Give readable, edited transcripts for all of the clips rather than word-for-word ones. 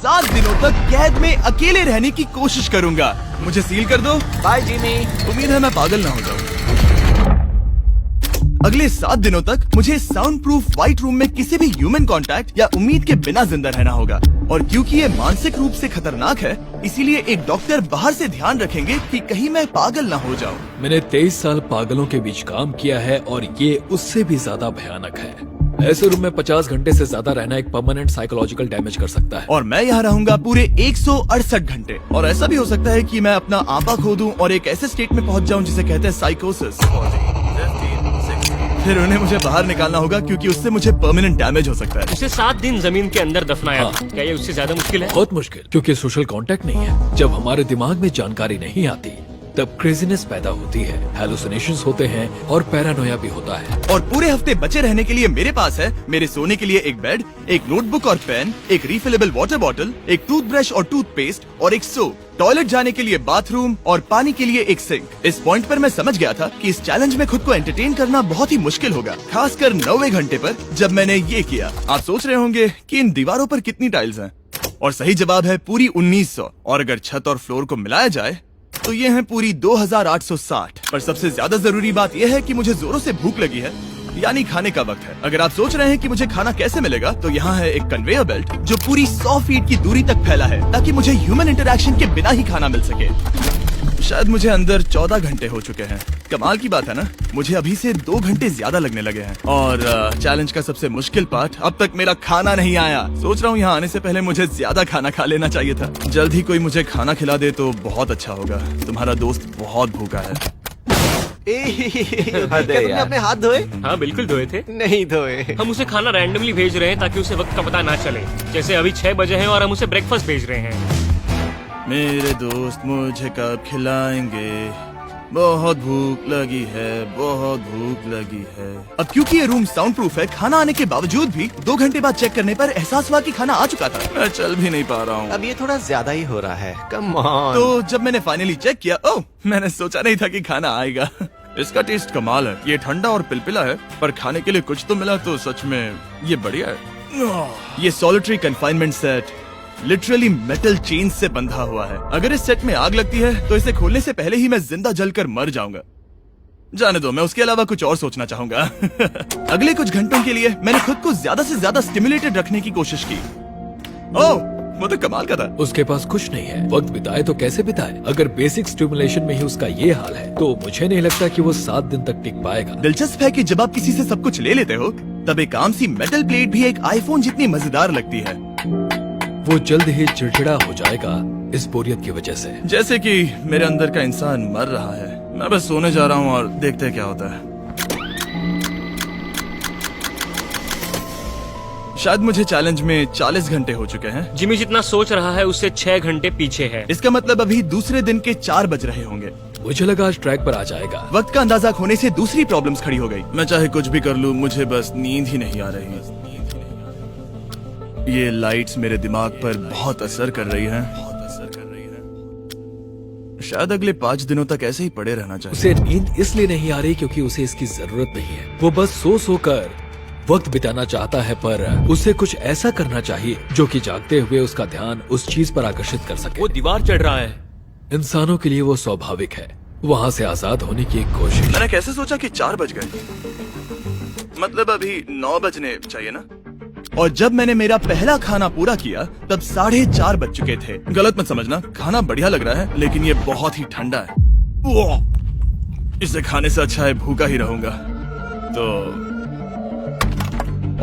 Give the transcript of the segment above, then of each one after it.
7 दिनों तक कैद में अकेले रहने की कोशिश करूंगा। मुझे सील कर दो। Bye Jimmy. उम्मीद है मैं पागल ना हो जाऊं। अगले 7 दिनों तक मुझे साउंड प्रूफ व्हाइट रूम में किसी भी ह्यूमन कांटेक्ट या उम्मीद के बिना जिंदा रहना होगा। और क्योंकि ये मानसिक रूप से खतरनाक है, इसीलिए एक डॉक्टर बाहर से ध्यान रखेंगे कि कहीं मैं पागल ना हो जाऊं। मैंने 23 साल पागलों के बीच काम किया है और ये उससे भी ज्यादा भयानक है। ऐसे रूम में 50 घंटे से ज्यादा रहना एक परमानेंट साइकोलॉजिकल डैमेज कर सकता है। और मैं यहाँ रहूंगा पूरे 168 घंटे। और ऐसा भी हो सकता है कि मैं अपना आपा खो दूं और एक ऐसे स्टेट में पहुंच जाऊं जिसे कहते हैं साइकोसिस। फिर उन्हें मुझे बाहर निकालना होगा क्योंकि उससे मुझे परमानेंट डैमेज हो सकता है। उसे 7 दिन जमीन के अंदर दफनाया। हाँ। क्या ये उससे ज्यादा मुश्किल है? बहुत मुश्किल, क्योंकि सोशल कांटेक्ट नहीं है। जब हमारे दिमाग में जानकारी नहीं आती तब क्रेजीनेस पैदा होती है, हैलुसिनेशंस होते हैं और पैरानोया भी होता है। और पूरे हफ्ते बचे रहने के लिए मेरे पास है मेरे सोने के लिए एक बेड, एक नोटबुक और पेन, एक रिफिलेबल वाटर बॉटल, एक टूथब्रश और टूथपेस्ट और एक सोप, टॉयलेट जाने के लिए बाथरूम और पानी के लिए एक सिंक। इस पॉइंट पर मैं समझ गया था कि इस चैलेंज में खुद को एंटरटेन करना बहुत ही मुश्किल होगा, खासकर 90वें घंटे पर जब मैंने ये किया। आप सोच रहे होंगे कि इन दीवारों पर कितनी टाइल्स हैं? और सही जवाब है पूरी 1900। और अगर छत और फ्लोर को मिलाया जाए तो ये है पूरी 2860। पर सबसे ज्यादा जरूरी बात यह है कि मुझे जोरों से भूख लगी है, यानी खाने का वक्त है। अगर आप सोच रहे हैं कि मुझे खाना कैसे मिलेगा, तो यहाँ है एक कन्वेयर बेल्ट जो पूरी 100 फीट की दूरी तक फैला है, ताकि मुझे ह्यूमन इंटरैक्शन के बिना ही खाना मिल सके। शायद मुझे अंदर 14 घंटे हो चुके हैं। कमाल की बात है ना, मुझे अभी से 2 घंटे ज्यादा लगने लगे हैं। और चैलेंज का सबसे मुश्किल पार्ट, अब तक मेरा खाना नहीं आया। सोच रहा हूँ यहाँ आने से पहले मुझे ज्यादा खाना खा लेना चाहिए था। जल्द ही कोई मुझे खाना खिला दे तो बहुत अच्छा होगा। तुम्हारा दोस्त बहुत भूखा है। क्या तुमने अपने हाथ धोए? हाँ बिल्कुल धोए थे। नहीं धोए। हम उसे खाना रैंडमली भेज रहे हैं ताकि उसे वक्त का पता ना चले। जैसे अभी 6 बजे हैं और हम उसे ब्रेकफास्ट भेज रहे हैं। मेरे दोस्त मुझे कब खिलाएंगे? बहुत भूख लगी है, बहुत भूख लगी है। अब क्योंकि ये रूम साउंड प्रूफ है, खाना आने के बावजूद भी 2 घंटे बाद चेक करने पर एहसास हुआ कि खाना आ चुका था। मैं चल भी नहीं पा रहा हूँ। अब ये थोड़ा ज्यादा ही हो रहा है। Come on. तो जब मैंने फाइनली चेक किया, ओह, मैंने सोचा नहीं था कि खाना आएगा। इसका टेस्ट कमाल है। ये ठंडा और पिलपिला है, पर खाने के लिए कुछ तो मिला, तो सच में ये बढ़िया है। ये solitary confinement set literally metal chain से बंधा हुआ है। अगर इस सेट में आग लगती है तो इसे खोलने से पहले ही मैं जिंदा जलकर मर जाऊंगा। जाने दो, मैं उसके अलावा कुछ और सोचना चाहूंगा। अगले कुछ घंटों के लिए मैंने खुद को ज्यादा से ज्यादा स्टिमुलेटेड रखने की कोशिश की। ओह, वो तो कमाल का था। उसके पास कुछ नहीं है, वक्त बिताए तो कैसे बिताए? अगर बेसिक स्टिमुलेशन में ही उसका ये हाल है तो मुझे नहीं लगता कि वो 7 दिन तक टिक पाएगा। दिलचस्प है कि जब आप किसी से सब कुछ ले लेते हो, तब एक आम सी मेटल प्लेट भी एक आईफोन जितनी मजेदार लगती है। वो जल्द ही चिड़चिड़ा हो जाएगा इस बोरियत की वजह से। जैसे कि मेरे अंदर का इंसान मर रहा है। मैं बस सोने जा रहा हूँ और देखते हैं क्या होता है। शायद मुझे चैलेंज में 40 घंटे हो चुके हैं। जिमी जितना सोच रहा है उससे 6 घंटे पीछे है। इसका मतलब अभी दूसरे दिन के 4 बज रहे होंगे। मुझे लगा आज ट्रैक पर आ जाएगा। वक्त का अंदाजा खोने से दूसरी प्रॉब्लम्स खड़ी हो गई। मैं चाहे कुछ भी कर लूं, मुझे बस नींद ही नहीं आ रही। ये लाइट्स मेरे दिमाग पर बहुत असर कर रही हैं। शायद अगले 5 दिनों तक ऐसे ही पड़े रहना चाहिए। उसे नींद इसलिए नहीं आ रही क्योंकि उसे इसकी जरूरत नहीं है। वो बस सो कर वक्त बिताना चाहता है, पर उसे कुछ ऐसा करना चाहिए जो कि जागते हुए उसका ध्यान उस चीज पर आकर्षित कर सके। वो दीवार चढ़ रहा है। इंसानों के लिए वो स्वाभाविक है। वहाँ से आजाद होने की एक कोशिश। मैंने कैसे सोचा कि 4 बज गए? मतलब अभी 9 बजने चाहिए ना? और जब मैंने मेरा पहला खाना पूरा किया तब 4:30 बज चुके थे। गलत मत समझना, खाना बढ़िया लग रहा है, लेकिन ये बहुत ही ठंडा है। इसे खाने से अच्छा है भूखा ही रहूंगा। तो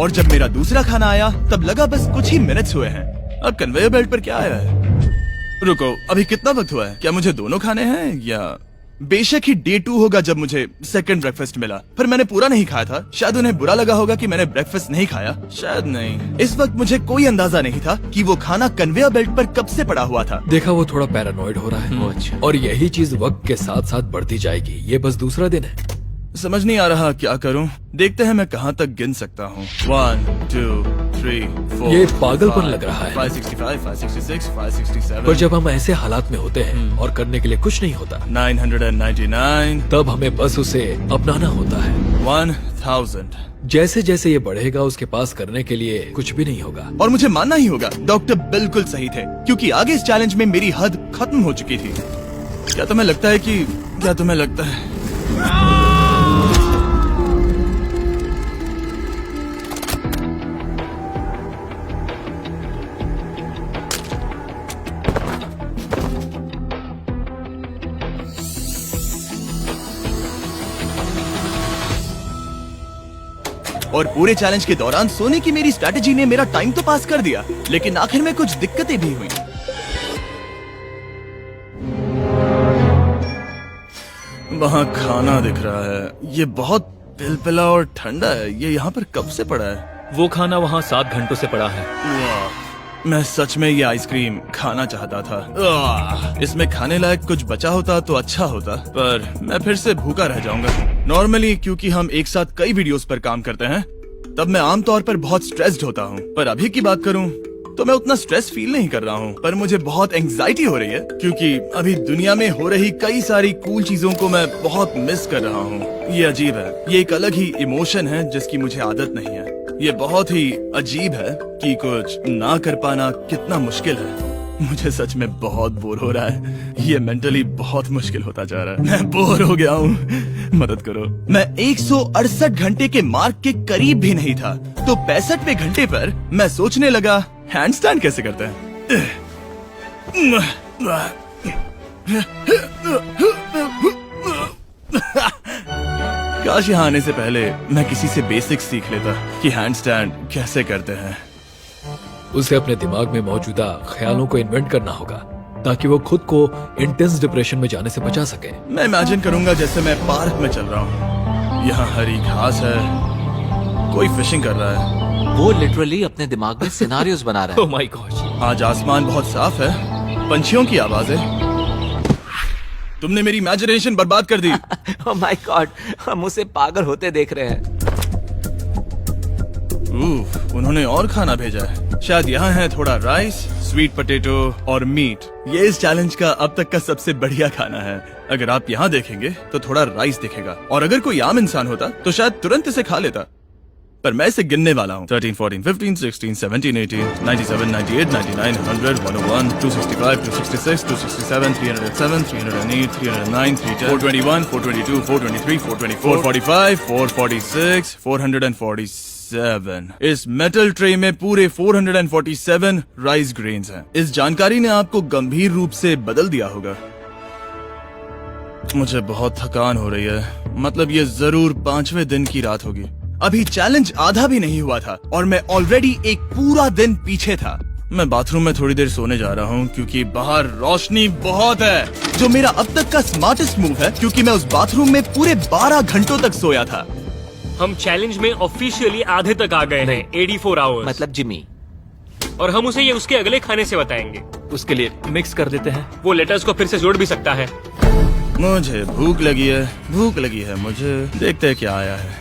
और जब मेरा दूसरा खाना आया तब लगा बस कुछ ही मिनट्स हुए हैं। अब कन्वेयर बेल्ट पर क्या आया है? रुको, अभी कितना वक्त हुआ है? क्या मुझे दोनों खाने हैं या? बेशक ही डे 2 होगा जब मुझे सेकंड ब्रेकफास्ट मिला, पर मैंने पूरा नहीं खाया था। शायद उन्हें बुरा लगा होगा कि मैंने ब्रेकफास्ट नहीं खाया, शायद नहीं। इस वक्त मुझे कोई अंदाजा नहीं था कि वो खाना कन्वेयर बेल्ट पर कब से पड़ा हुआ था। देखा, वो थोड़ा पैरानॉइड हो रहा है। अच्छा। और यही चीज वक्त के साथ साथ बढ़ती जाएगी। ये बस दूसरा दिन है। समझ नहीं आ रहा क्या करूं। देखते हैं मैं कहां तक गिन सकता हूं। 1 2 3, 4, ये पागलपन लग रहा है। 565, 566, 567, पर जब हम ऐसे हालात में होते हैं और करने के लिए कुछ नहीं होता, 999, तब हमें बस उसे अपनाना होता है। 1000। जैसे जैसे ये बढ़ेगा उसके पास करने के लिए कुछ भी नहीं होगा। और मुझे मानना ही होगा, डॉक्टर बिल्कुल सही थे, क्योंकि आगे इस चैलेंज में मेरी हद खत्म हो चुकी थी। क्या तुम्हें लगता है और पूरे चैलेंज के दौरान सोने की मेरी स्ट्रैटेजी ने मेरा टाइम तो पास कर दिया, लेकिन आखिर में कुछ दिक्कतें भी हुई। वहाँ खाना दिख रहा है, ये बहुत पिलपिला और ठंडा है। ये यहाँ पर कब से पड़ा है? वो खाना वहाँ 7 घंटों से पड़ा है। वाह, मैं सच में ये आइसक्रीम खाना चाहता था। इसमें खाने लायक कुछ बचा होता तो अच्छा होता, पर मैं फिर से भूखा रह जाऊंगा। नॉर्मली क्योंकि हम एक साथ कई वीडियोस पर काम करते हैं, तब मैं आमतौर पर बहुत स्ट्रेस्ड होता हूँ। पर अभी की बात करूँ तो मैं उतना स्ट्रेस फील नहीं कर रहा हूँ, पर मुझे बहुत एंजाइटी हो रही है, क्योंकि अभी दुनिया में हो रही कई सारी कूल चीजों को मैं बहुत मिस कर रहा हूँ। ये अजीब है, ये एक अलग ही इमोशन है जिसकी मुझे आदत नहीं है। ये बहुत ही अजीब है कि कुछ ना कर पाना कितना मुश्किल है। मुझे सच में बहुत बोर हो रहा है। ये मेंटली बहुत मुश्किल होता जा रहा है। मैं बोर हो गया हूँ, मदद करो। मैं 168 घंटे के मार्क के करीब भी नहीं था, तो 65वें घंटे पर मैं सोचने लगा, हैंडस्टैंड कैसे करते हैं? काश यहाँ आने से पहले मैं किसी से बेसिक्स सीख लेता कि हैंडस्टैंड कैसे करते हैं। उसे अपने दिमाग में मौजूदा ख्यालों को इन्वेंट करना होगा ताकि वो खुद को इंटेंस डिप्रेशन में जाने से बचा सके। मैं इमेजिन करूंगा जैसे मैं पार्क में चल रहा हूँ, यहाँ हरी घास है, कोई फिशिंग कर रहा है। वो लिटरली अपने दिमाग में सिनारियोस बना रहा ओह माय गॉड। आज आसमान बहुत साफ है, पंछियों की आवाजें। तुमने मेरी इमेजिनेशन बर्बाद कर दी। है। ओह माय गॉड, हम उसे पागल होते देख रहे हैं। उन्होंने और खाना भेजा है। शायद यहाँ है थोड़ा राइस, स्वीट पोटैटो और मीट। ये इस चैलेंज का अब तक का सबसे बढ़िया खाना है। अगर आप यहाँ देखेंगे तो थोड़ा राइस दिखेगा, और अगर कोई आम इंसान होता तो शायद तुरंत इसे खा लेता, पर मैं इसे गिनने वाला हूँ। 13, 14, 15, 16, 17, 18, 97, 98, 99, 100, 101, 265, 266, 267, 307, 308, 309, 310, 421, 422, 423, 424, 445, 446, 447। इस मेटल ट्रे में पूरे 447 राइस ग्रेन्स हैं। इस जानकारी ने आपको गंभीर रूप से बदल दिया होगा। मुझे बहुत थकान हो रही है, मतलब ये जरूर 5वें दिन की रात होगी। अभी चैलेंज आधा भी नहीं हुआ था और मैं ऑलरेडी एक पूरा दिन पीछे था। मैं बाथरूम में थोड़ी देर सोने जा रहा हूँ क्योंकि बाहर रोशनी बहुत है, जो मेरा अब तक का स्मार्टेस्ट मूव है, क्योंकि मैं उस बाथरूम में पूरे 12 घंटों तक सोया था। हम चैलेंज में ऑफिशियली आधे तक आ गए हैं, 84 आवर्स। मतलब जिमी, और हम उसे ये उसके अगले खाने से बताएंगे। उसके लिए मिक्स कर देते हैं। वो लेटर्स को फिर से जोड़ भी सकता है। मुझे भूख लगी है मुझे। देखते हैं क्या आया है।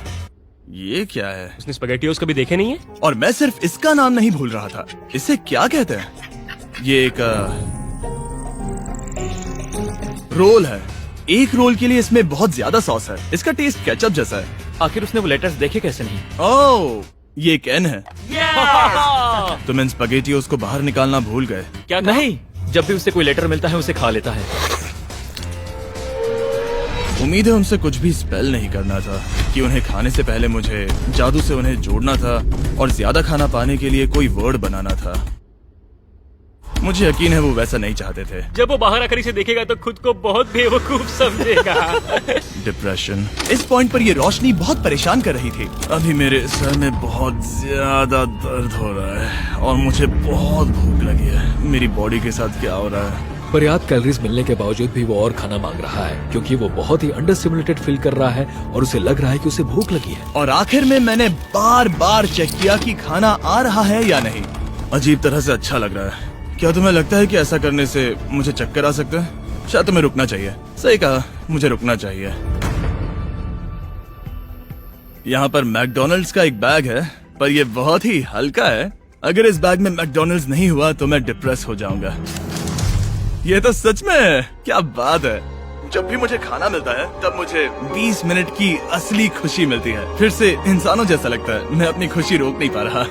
ये क्या है? उसने स्पैगेटियोस कभी देखे नहीं है? और मैं सिर्फ इसका नाम नहीं भूल रहा था। इसे क्या कहते हैं? ये एक रोल है। एक रोल के लिए इसमें बहुत ज्यादा सॉस है। इसका टेस्ट केचप जैसा है। आखिर उसने वो लेटर्स देखे कैसे नहीं? ओह, ये कैन है। तुम इन स्पैगेटियोस को बाहर निकालना भूल गए। क्या नहीं, जब भी उसे कोई लेटर मिलता है उसे खा लेता है। उम्मीद है उनसे कुछ भी स्पेल नहीं करना था कि उन्हें खाने से पहले मुझे जादू से उन्हें जोड़ना था और ज्यादा खाना पाने के लिए कोई वर्ड बनाना था। मुझे यकीन है वो वैसा नहीं चाहते थे। जब वो बाहर आकर इसे देखेगा तो खुद को बहुत बेवकूफ समझेगा। डिप्रेशन। इस पॉइंट पर ये रोशनी बहुत परेशान कर रही थी। अभी मेरे सर में बहुत ज्यादा दर्द हो रहा है और मुझे बहुत भूख लगी है। मेरी बॉडी के साथ क्या हो रहा है? पर्याप्त कैलोरीज मिलने के बावजूद भी वो और खाना मांग रहा है, क्योंकि वो बहुत ही अंडर स्टिमुलेटेड फील कर रहा है और उसे लग रहा है कि उसे भूख लगी है। और आखिर में मैंने बार बार चेक किया कि खाना आ रहा है या नहीं। अजीब तरह से अच्छा लग रहा है। क्या तुम्हें लगता है कि ऐसा करने से मुझे चक्कर आ सकता है? शायद तुम्हें रुकना चाहिए। सही कहा, मुझे रुकना चाहिए। यहाँ पर मैकडोनल्ड्स का एक बैग है पर ये बहुत ही हल्का है। अगर इस बैग में मैकडॉनल्ड्स नहीं हुआ तो मैं डिप्रेस हो जाऊंगा। ये तो सच में क्या बात है। जब भी मुझे खाना मिलता है तब मुझे 20 मिनट की असली खुशी मिलती है। फिर से इंसानों जैसा लगता है। मैं अपनी खुशी रोक नहीं पा रहा।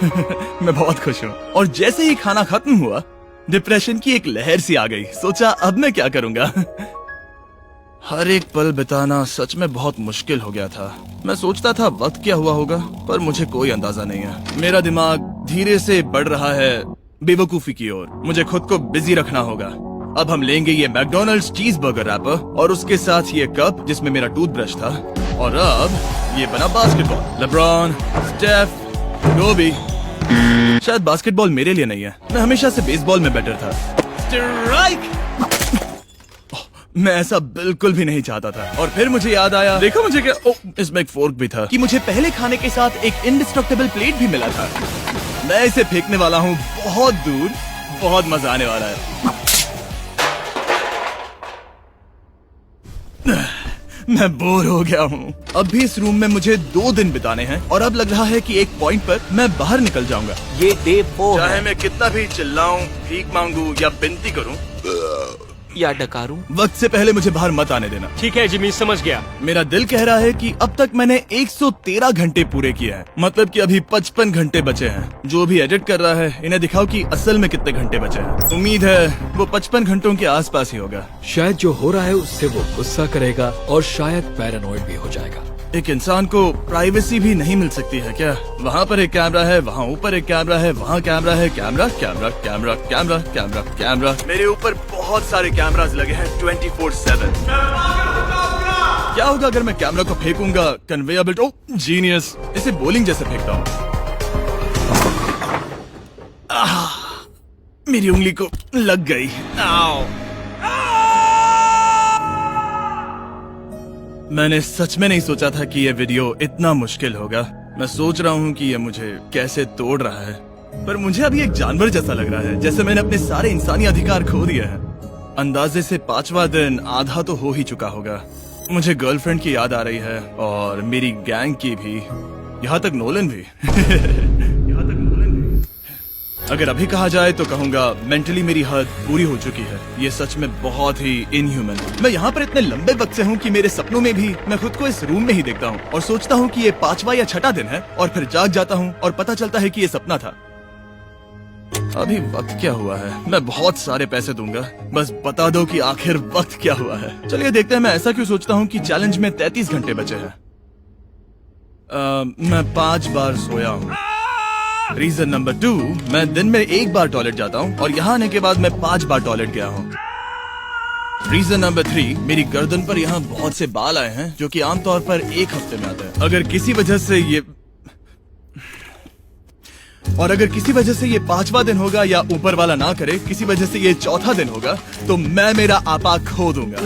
मैं बहुत खुश हूँ। और जैसे ही खाना खत्म हुआ डिप्रेशन की एक लहर सी आ गई। सोचा अब मैं क्या करूंगा। हर एक पल बिताना सच में बहुत मुश्किल हो गया था। मैं सोचता था वक्त क्या हुआ होगा, पर मुझे कोई अंदाजा नहीं है। मेरा दिमाग धीरे से बढ़ रहा है बेवकूफी की ओर। मुझे खुद को बिजी रखना होगा। अब हम लेंगे ये मैकडॉनल्ड्स चीज बर्गर रैपर और उसके साथ ये कप जिसमें मेरा टूथब्रश था। और अब ये बना बास्केटबॉल। लेब्रॉन, स्टेफ, कोबी। शायद बास्केटबॉल मेरे लिए नहीं है। मैं हमेशा से बेसबॉल में बेटर था। स्ट्राइक! मैं ऐसा बिल्कुल भी नहीं चाहता था। और फिर मुझे याद आया, देखो मुझे क्या, इसमें एक फोर्क भी था, कि मुझे पहले खाने के साथ एक इंडिस्ट्रक्टेबल प्लेट भी मिला था। मैं इसे फेंकने वाला हूँ बहुत दूर। बहुत मजा आने वाला है। मैं बोर हो गया हूँ। अब भी इस रूम में मुझे 2 दिन बिताने हैं और अब लग रहा है कि एक पॉइंट पर मैं बाहर निकल जाऊंगा। ये डे 4 चाहे है मैं कितना भी चिल्लाऊं, भीख मांगू या विनती करूं, या डकारूं। वक्त से पहले मुझे बाहर मत आने देना। ठीक है जिमी, समझ गया। मेरा दिल कह रहा है कि अब तक मैंने 113 घंटे पूरे किए हैं। मतलब कि अभी 55 घंटे बचे हैं। जो भी एडिट कर रहा है इन्हें दिखाओ कि असल में कितने घंटे बचे हैं। उम्मीद है वो 55 घंटों के आसपास ही होगा। शायद जो हो रहा है उससे वो गुस्सा करेगा और शायद पैरानॉइड भी हो जाएगा। एक इंसान को प्राइवेसी भी नहीं मिल सकती है क्या? वहाँ पर एक कैमरा है, वहाँ ऊपर एक कैमरा है, वहाँ कैमरा है, camera camera camera camera camera camera. मेरे ऊपर बहुत सारे कैमरास लगे हैं 24/7। क्या होगा अगर मैं कैमरा को फेंकूंगा? Conveyor belt. Oh genius! इसे बॉलिंग जैसे फेंकता हूँ। मेरी उंगली को लग गई। आओ! मैंने सच में नहीं सोचा था कि यह वीडियो इतना मुश्किल होगा। मैं सोच रहा हूँ कि यह मुझे कैसे तोड़ रहा है, पर मुझे अभी एक जानवर जैसा लग रहा है, जैसे मैंने अपने सारे इंसानी अधिकार खो दिए हैं। अंदाजे से 5वां दिन आधा तो हो ही चुका होगा। मुझे गर्लफ्रेंड की याद आ रही है और मेरी गैंग की भी, यहाँ तक नोलन भी। यहाँ तक नोलन भी। अगर अभी कहा जाए तो कहूंगा मेंटली मेरी हद पूरी हो चुकी है। ये सच में बहुत ही इनह्यूमन है। मैं यहाँ पर इतने लंबे वक्त से हूँ कि मेरे सपनों में भी मैं खुद को इस रूम में ही देखता हूँ और सोचता हूँ कि ये 5वां या 6वां दिन है और फिर जाग जाता हूँ और पता चलता है कि ये सपना था। अभी वक्त क्या हुआ है? मैं बहुत सारे पैसे दूंगा, बस बता दो कि आखिर वक्त क्या हुआ है। चलिए देखते हैं। मैं ऐसा क्यों सोचता हूँ कि चैलेंज में 33 घंटे बचे हैं। मैं 5 बार सोया हूँ। रीजन नंबर 2, मैं दिन में 1 बार टॉयलेट जाता हूँ और यहाँ आने के बाद मैं 5 बार टॉयलेट गया हूँ। रीजन नंबर 3, मेरी गर्दन पर यहाँ बहुत से बाल आए हैं जो कि आमतौर पर 1 हफ्ते में आते हैं। अगर किसी वजह से ये 5वां दिन होगा या ऊपर वाला ना करे, किसी वजह से ये 4था दिन होगा, तो मैं मेरा आपा खो दूंगा।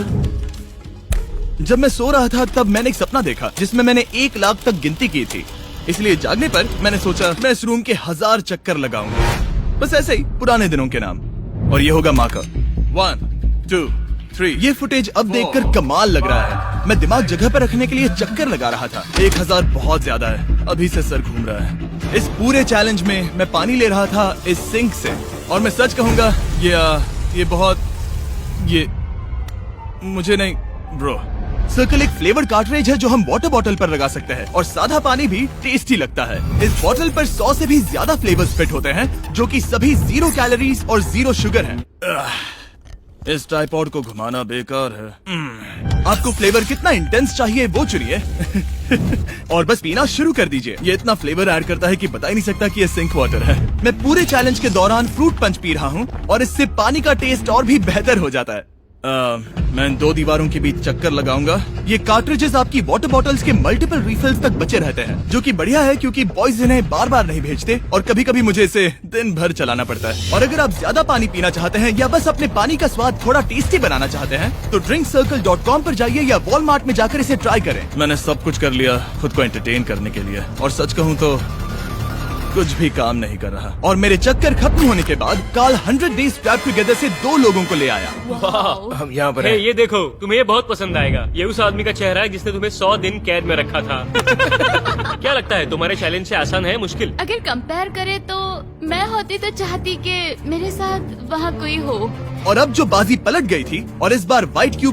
जब मैं सो रहा था तब मैंने एक सपना देखा जिसमें मैंने 1 लाख तक गिनती की थी। इसलिए जागने पर मैंने सोचा मैं इस रूम के 1000 चक्कर लगाऊंगा, बस ऐसे ही पुराने दिनों के नाम। और ये होगा माँ का 1 2 3। ये फुटेज अब देखकर कमाल लग रहा है। मैं दिमाग जगह पर रखने के लिए चक्कर लगा रहा था। 1000 बहुत ज्यादा है। अभी से सर घूम रहा है। इस पूरे चैलेंज में मैं पानी ले रहा था इस सिंक से, और मैं सच कहूंगा ये मुझे नहीं ब्रो। सर्कल एक फ्लेवर्ड कार्ट्रिज है जो हम वाटर बॉटल पर लगा सकते हैं और सादा पानी भी टेस्टी लगता है। इस बॉटल पर 100 से भी ज्यादा फ्लेवर्स फिट होते हैं जो कि सभी 0 कैलोरीज और 0 शुगर हैं। इस ट्राइपॉड को घुमाना बेकार है। आपको फ्लेवर कितना इंटेंस चाहिए वो चुनिए और बस पीना शुरू कर दीजिए। ये इतना फ्लेवर ऐड करता है कि बता ही नहीं सकता कि ये सिंक वाटर है। मैं पूरे चैलेंज के दौरान फ्रूट पंच पी रहा हूँ और इससे पानी का टेस्ट और भी बेहतर हो जाता है। मैं 2 दीवारों के बीच चक्कर लगाऊंगा। ये कार्ट्रिजेस आपकी वाटर बॉटल्स के मल्टीपल रिफिल्स तक बचे रहते हैं, जो कि बढ़िया है क्योंकि बॉयज इन्हें बार बार नहीं भेजते और कभी कभी मुझे इसे दिन भर चलाना पड़ता है। और अगर आप ज्यादा पानी पीना चाहते हैं या बस अपने पानी का स्वाद थोड़ा टेस्टी बनाना चाहते हैं तो drinkcircle.com पर जाइए या वॉलमार्ट में जाकर इसे ट्राई करें। मैंने सब कुछ कर लिया खुद को एंटरटेन करने के लिए, और सच कहूँ तो कुछ भी काम नहीं कर रहा और मेरे चक्कर खत्म होने के बाद काल 100 डेज ट्रैप टुगेदर से 2 लोगों को ले आया। हम यहाँ पर हे, हैं। ये देखो, तुम्हें ये बहुत पसंद आएगा। ये उस आदमी का चेहरा है जिसने तुम्हें 100 दिन कैद में रखा था। क्या लगता है, तुम्हारे चैलेंज से आसान है मुश्किल? अगर कंपेयर करे तो मैं होती तो चाहती कि मेरे साथ वहाँ कोई हो। और अब जो बाजी पलट गई थी और इस बार व्हाइट क्यूब